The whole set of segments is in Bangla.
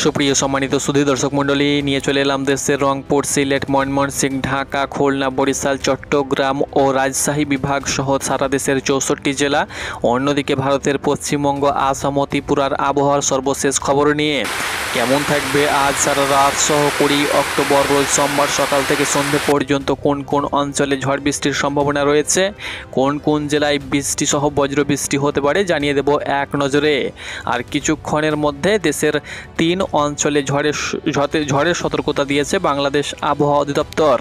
সুপ্রিয় সম্মানিত সুধী দর্শক মণ্ডলী, নিয়ে চলে এলাম দেশের রংপুর, সিলেট, ময়মনসিংহ, ঢাকা, খুলনা, বরিশাল, চট্টগ্রাম ও রাজশাহী বিভাগ সহ সারা দেশের 64টি জেলা, অন্যদিকে ভারতের পশ্চিমবঙ্গ, আসাম ও ত্রিপুরার আবহাওয়ার সর্বশেষ খবর নিয়ে। কেমন থাকবে আজ সারা রাত সহ 20 অক্টোবর রোজ সোমবার সকাল থেকে সন্ধ্যে পর্যন্ত কোন কোন অঞ্চলে ঝড় বৃষ্টির সম্ভাবনা রয়েছে, কোন কোন জেলায় বৃষ্টি সহ বজ্র বৃষ্টি হতে পারে জানিয়ে দেব এক নজরে। আর কিছুক্ষণের মধ্যে দেশের 3 অঞ্চলে ঝড়ের সতর্কতা দিয়েছে বাংলাদেশ আবহাওয়া অধিদপ্তর।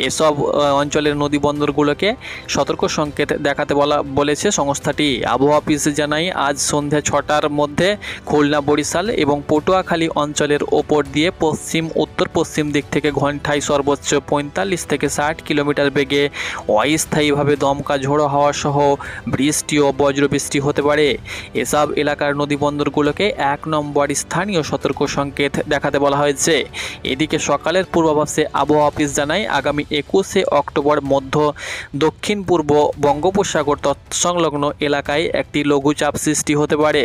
এসব অঞ্চলের নদী বন্দরগুলোকে সতর্ক সংকেত দেখাতে বলেছে সংস্থাটি। আবহাওয়া অফিস জানায় আজ সন্ধ্যা 6টার মধ্যে খুলনা, বরিশাল এবং পটুয়াখালী অঞ্চলের ওপর দিয়ে পশ্চিম উত্তর পশ্চিম দিক থেকে ঘন্টায় সর্বোচ্চ 45 থেকে 60 কিলোমিটার বেগে অস্থায়ীভাবে দমকা ঝোড়ো হাওয়া সহ বৃষ্টি ও বজ্রবৃষ্টি হতে পারে। এসব এলাকার নদী বন্দরগুলোকে 1 নম্বর স্থানীয় সতর্ক সংকেত দেখাতে বলা হয়েছে। এদিকে সকালের পূর্বাভাসে আবহাওয়া অফিস জানায় আগামী 21শে অক্টোবর মধ্য দক্ষিণ পূর্ব বঙ্গোপসাগর সংলগ্ন এলাকায় একটি লঘুচাপ সৃষ্টি হতে পারে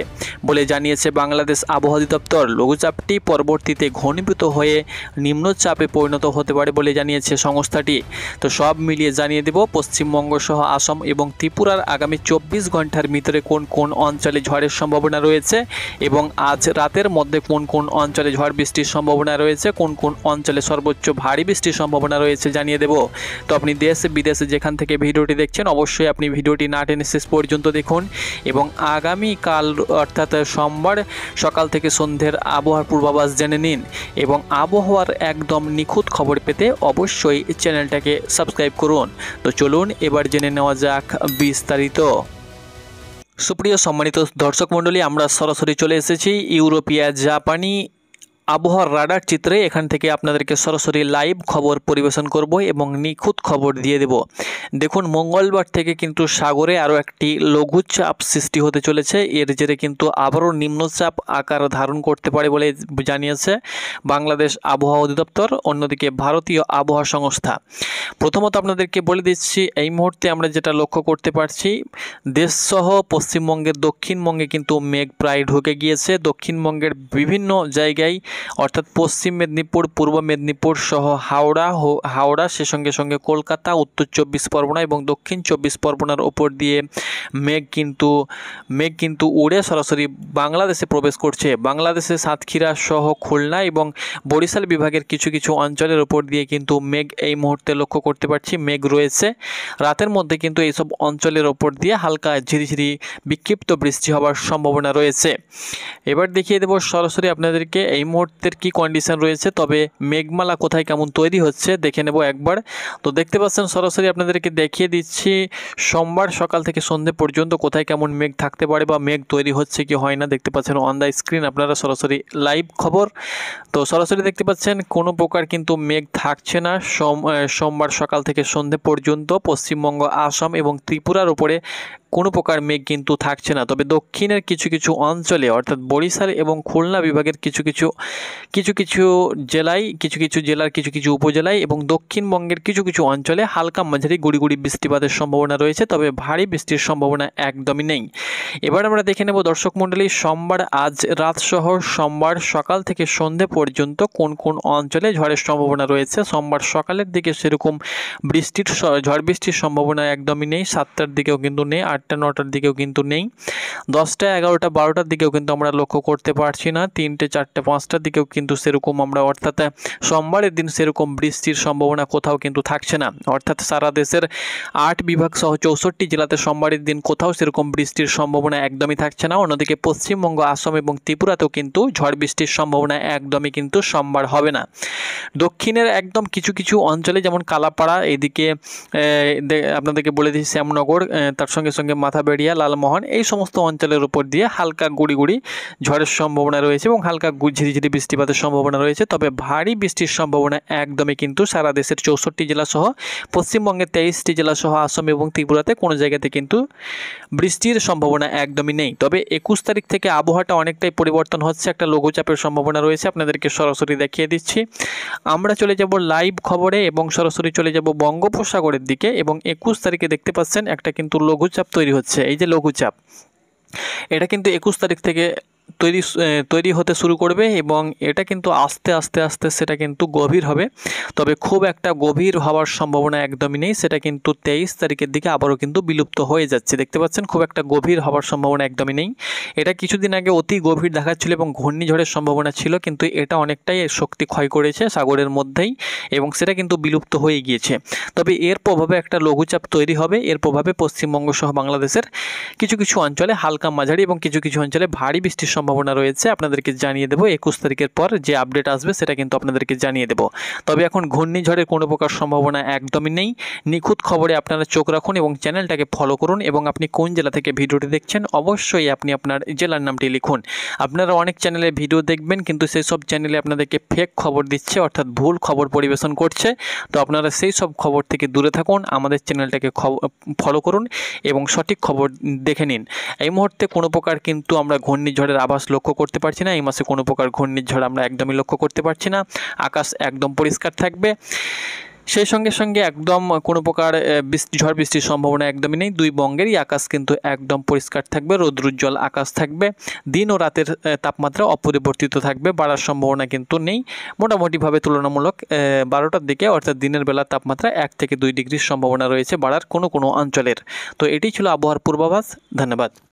বলে জানিয়েছে বাংলাদেশ আবহাওয়া অধিদপ্তর। লঘুচাপটি পরবর্তীতে ঘনীভূত হয়ে নিম্নচাপে পরিণত হতে পারে বলে জানিয়েছে সংস্থাটি। তো সব মিলিয়ে জানিয়ে দেব পশ্চিমবঙ্গ সহ আসাম এবং ত্রিপুরার আগামী 24 ঘন্টার ভিতরে কোন কোন অঞ্চলে ঝড়ের সম্ভাবনা রয়েছে এবং আজ রাতের মধ্যে কোন কোন অঞ্চলে ঝড় বৃষ্টির সম্ভাবনা রয়েছে, কোন কোন অঞ্চলে সর্বোচ্চ ভারী বৃষ্টির সম্ভাবনা রয়েছে জানিয়ে দেব। তো আপনি দেশ বিদেশে যেখান থেকে ভিডিওটি দেখছেন অবশ্যই আপনি ভিডিওটি না টেনে শেষ পর্যন্ত দেখুন এবং আগামীকাল অর্থাৎ সোমবার সকাল থেকে সন্ধ্যের আবহাওয়ার পূর্বাভাস জেনে নিন এবং আবহাওয়ার একদম নিখুঁত খবর পেতে অবশ্যই চ্যানেলটাকে সাবস্ক্রাইব করুন। তো চলুন এবার জেনে নেওয়া যাক বিস্তারিত। সুপ্রিয় সম্মানিত দর্শক মণ্ডলী, আমরা সরাসরি চলে এসেছি ইউরোপিয়া জাপানি আবহাওয়ার রাডার চিত্রে। এখান থেকে আপনাদেরকে সরাসরি লাইভ খবর পরিবেশন করব এবং নিখুঁত খবর দিয়ে দেব। দেখুন, মঙ্গলবার থেকে কিন্তু সাগরে আরও একটি লঘুচাপ সৃষ্টি হতে চলেছে। এর জেরে কিন্তু আবারও নিম্নচাপ আকার ধারণ করতে পারে বলে জানিয়েছে বাংলাদেশ আবহাওয়া অধিদপ্তর, অন্যদিকে ভারতীয় আবহাওয়া সংস্থা। প্রথমত আপনাদেরকে বলে দিচ্ছি, এই মুহূর্তে আমরা যেটা লক্ষ্য করতে পারছি, দেশসহ পশ্চিমবঙ্গের দক্ষিণবঙ্গে কিন্তু মেঘ প্রায় ঢুকে গিয়েছে। দক্ষিণবঙ্গের বিভিন্ন জায়গায় অর্থাৎ পশ্চিম মেদিনীপুর, পূর্ব মেদিনীপুর সহ হাওড়া সে সঙ্গে সঙ্গে কলকাতা, উত্তর 24 পরগনা এবং দক্ষিণ 24 পরগনার ওপর দিয়ে মেঘ কিন্তু উড়ে সরাসরি বাংলাদেশে প্রবেশ করছে। বাংলাদেশে সাতক্ষীরা সহ খুলনা এবং বরিশাল বিভাগের কিছু কিছু অঞ্চলের ওপর দিয়ে কিন্তু মেঘ এই মুহূর্তে লক্ষ্য করতে পারছি, মেঘ রয়েছে। রাতের মধ্যে কিন্তু এইসব অঞ্চলের ওপর দিয়ে হালকা ঝিরিঝিরি বিক্ষিপ্ত বৃষ্টি হওয়ার সম্ভাবনা রয়েছে। এবার দেখিয়ে দেব সরাসরি আপনাদেরকে এই মুহূর্তের কি কন্ডিশন রয়েছে, তবে মেঘমালা কোথায় কেমন তৈরি হচ্ছে দেখে নেব একবার। তো দেখতে পাচ্ছেন সরাসরি আপনাদেরকে দেখিয়ে দিচ্ছি সোমবার সকাল থেকে সন্ধ্যে পর্যন্ত কোথায় কেমন মেঘ থাকতে পারে বা মেঘ তৈরি হচ্ছে কি হয় না। দেখতে পাচ্ছেন অন দ্য স্ক্রিন আপনারা সরাসরি লাইভ খবর। তো সরাসরি দেখতে পাচ্ছেন কোনো প্রকার কিন্তু মেঘ থাকছে না সোমবার সকাল থেকে সন্ধ্যে পর্যন্ত। পশ্চিমবঙ্গ, আসাম এবং ত্রিপুরার উপরে কোনো প্রকার মেঘ কিন্তু থাকছে না। তবে দক্ষিণের কিছু কিছু অঞ্চলে অর্থাৎ বরিশাল এবং খুলনা বিভাগের কিছু কিছু জেলায়, জেলার কিছু কিছু উপজেলায় এবং দক্ষিণবঙ্গের কিছু কিছু অঞ্চলে হালকা মাঝারি গুড়ি বৃষ্টিপাতের সম্ভাবনা রয়েছে, তবে ভারী বৃষ্টির সম্ভাবনা একদমই নেই। এবার আমরা দেখে নেব দর্শক মণ্ডলী, সোমবার আজ রাত সহ সোমবার সকাল থেকে সন্ধ্যে পর্যন্ত কোন কোন অঞ্চলে ঝড়ের সম্ভাবনা রয়েছে। সোমবার সকালের দিকে সেরকম ঝড় বৃষ্টির সম্ভাবনা একদমই নেই। 7টার দিকেও কিন্তু নেই, 8টা 9টার দিকেও কিন্তু নেই, 10টা 11টা 12টার দিকেও কিন্তু আমরা লক্ষ্য করতে পারছি না, 3টে 4টে 5টার দিকেও কিন্তু সেরকম আমরা অর্থাৎ সোমবারের দিন সেরকম বৃষ্টির সম্ভাবনা কোথাও কিন্তু থাকছে না। অর্থাৎ সারা দেশের 8 বিভাগ সহ 64 জেলাতে সোমবারের দিন কোথাও সেরকম বৃষ্টির সম্ভাবনা একদমই থাকছে না। অন্যদিকে পশ্চিমবঙ্গ, আসাম এবং ত্রিপুরাতেও কিন্তু ঝড় বৃষ্টির সম্ভাবনা একদমই কিন্তু সোমবার হবে না। দক্ষিণের একদম কিছু কিছু অঞ্চলে যেমন কালাপাড়া, এদিকে আপনাদেরকে বলে দিচ্ছি শ্যামনগর, তার সঙ্গে সঙ্গে মাথাবেড়িয়া, লালমোহন, এই সমস্ত অঞ্চলের উপর দিয়ে হালকা গুড়ি ঝড়ের সম্ভাবনা রয়েছে এবং হালকা ঝিরিঝিরি বৃষ্টিপাতের সম্ভাবনা রয়েছে। তবে ভারী বৃষ্টির সম্ভাবনা একদমই কিন্তু সারা দেশের 64 জেলা সহ পশ্চিমবঙ্গের 23টি জেলা সহ আসাম এবং ত্রিপুরাতে কোনো জায়গাতে কিন্তু বৃষ্টির সম্ভাবনা একদমই নেই। তবে 21 তারিখ থেকে আবহাওয়াটা অনেকটাই পরিবর্তন হচ্ছে, একটা লঘুচাপের সম্ভাবনা রয়েছে, আপনাদেরকে সরাসরি দেখিয়ে দিচ্ছি। আমরা চলে যাব লাইভ খবরে এবং সরাসরি চলে যাব বঙ্গোপসাগরের দিকে এবং 21 তারিখে দেখতে পাচ্ছেন একটা কিন্তু লঘুচাপ তৈরি হচ্ছে। এই যে লঘুচাপ, এটা কিন্তু 21 তারিখ থেকে তৈরি হতে শুরু করবে এবং এটা কিন্তু আস্তে আস্তে আস্তে সেটা কিন্তু গভীর হবে। তবে খুব একটা গভীর হওয়ার সম্ভাবনা একদমই নেই, সেটা কিন্তু 23 তারিখের দিকে আবারও কিন্তু বিলুপ্ত হয়ে যাচ্ছে। দেখতে পাচ্ছেন খুব একটা গভীর হওয়ার সম্ভাবনা একদমই নেই। এটা কিছুদিন আগে অতি গভীর দেখাচ্ছিল এবং ঘূর্ণিঝড়ের সম্ভাবনা ছিল, কিন্তু এটা অনেকটাই শক্তি ক্ষয় করেছে সাগরের মধ্যেই এবং সেটা কিন্তু বিলুপ্ত হয়ে গিয়েছে। তবে এর প্রভাবে একটা লঘুচাপ তৈরি হবে, এর প্রভাবে পশ্চিমবঙ্গ সহ বাংলাদেশের কিছু কিছু অঞ্চলে হালকা মাঝারি এবং কিছু কিছু অঞ্চলে ভারী বৃষ্টির সম্ভাবনা রয়েছে। আপনাদেরকে জানিয়ে দেবো 21 তারিখের পর যে আপডেট আসবে সেটা কিন্তু আপনাদেরকে জানিয়ে দেবো। তবে এখন ঘূর্ণিঝড়ের কোনো প্রকার সম্ভাবনা একদমই নেই। নিখুঁত খবরে আপনারা চোখ রাখুন এবং চ্যানেলটাকে ফলো করুন এবং আপনি কোন জেলা থেকে ভিডিওটি দেখছেন অবশ্যই আপনি আপনার জেলার নামটি লিখুন। আপনারা অনেক চ্যানেলে ভিডিও দেখবেন কিন্তু সেই সব চ্যানেলে আপনাদেরকে ফেক খবর দিচ্ছে, অর্থাৎ ভুল খবর পরিবেশন করছে। তো আপনারা সেই সব খবর থেকে দূরে থাকুন, আমাদের চ্যানেলটাকে ফলো করুন এবং সঠিক খবর দেখে নিন। এই মুহূর্তে কোনো প্রকার কিন্তু আমরা ঘূর্ণিঝড়ের আভাস লক্ষ্য করতে পারছি না। এই মাসে কোনো প্রকার ঘূর্ণিঝড় আমরা একদমই লক্ষ্য করতে পারছি না। আকাশ একদম পরিষ্কার থাকবে, সেই সঙ্গে সঙ্গে একদম কোনো প্রকার ঝড় বৃষ্টির সম্ভাবনা একদমই নেই। দুই বঙ্গেরই আকাশ কিন্তু একদম পরিষ্কার থাকবে, রৌদ্রোজ্জ্বল আকাশ থাকবে। দিন ও রাতের তাপমাত্রা অপরিবর্তিত থাকবে, বাড়ার সম্ভাবনা কিন্তু নেই। মোটামুটিভাবে তুলনামূলক 12টার দিকে অর্থাৎ দিনের বেলার তাপমাত্রা 1 থেকে 2 ডিগ্রির সম্ভাবনা রয়েছে বাড়ার কোনো কোনো অঞ্চলের। তো এটি ছিল আবহাওয়ার পূর্বাভাস। ধন্যবাদ।